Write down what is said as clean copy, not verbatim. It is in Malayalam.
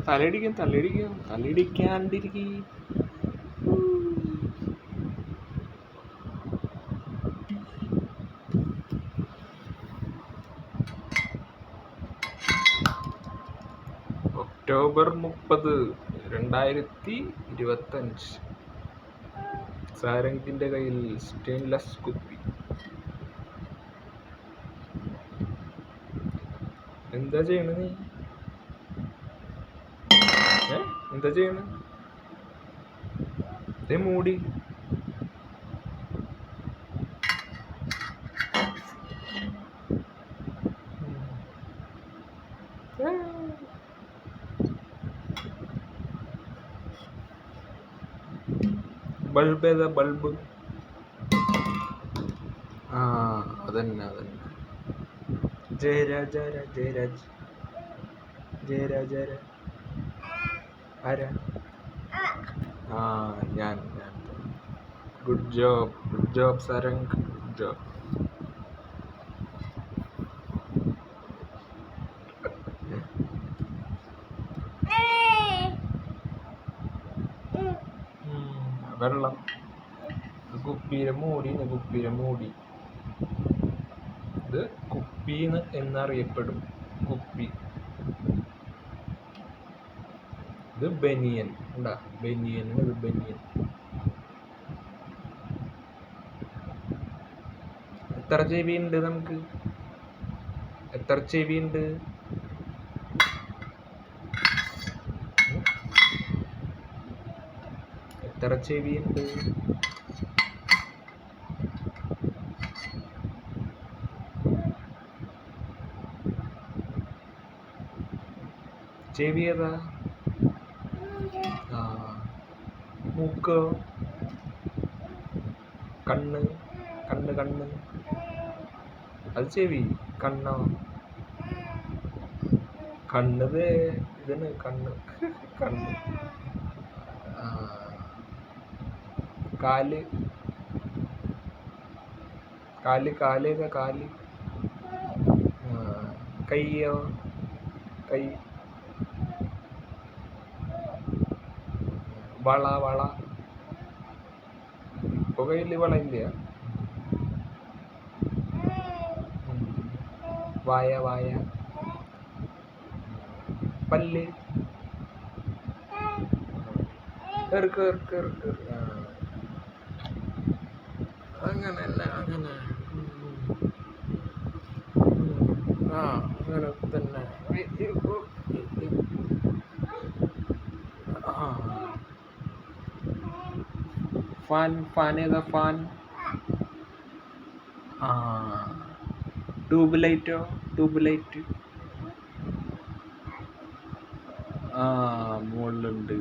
തലയിടിക്കും തലയിടിക്കും തലയിടിക്കാണ്ടിരിക്കും. ഒക്ടോബർ 30, 2025. സാരംഗിന്റെ കയ്യിൽ സ്റ്റെയിൻലെസ് കുപ്പി. എന്താ ചെയ്യണ നീ? എന്താ ചെയ്യണ? മൂടി. ബൾബ് ഏതാ? ബൾബ് അതന്നെ. ജയരാജ് ആരാ? ഞാൻ. Good job Sarang, good job. വെള്ളം കുപ്പിയിലെ മൂടി. ഇത് കുപ്പീന്ന് എന്നറിയപ്പെടും. കുപ്പി. ഇത് ബനിയൻ. ഇത് ബനിയൻ. എത്ര ചെവി ഉണ്ട് നമുക്ക്? എത്ര ചെവി ഉണ്ട്? ചെവി ഏതാ? മൂക്കോ? കണ്ണ്. അത് ചെവി. കണ്ണോ? കണ്ണത് ഇതിന് കണ്ണ്. കാല്. ഏതാ? കാല്. കയ്യോ? കൈ. വള. ഇപ്പൊ കയ്യില് വള ഇല്ല. വായ. പല്ല്. അങ്ങനെ. അങ്ങനെ തന്നെ. ഫാൻ ഏതാ? ഫാൻ. Tube light. മുകളിലുണ്ട്.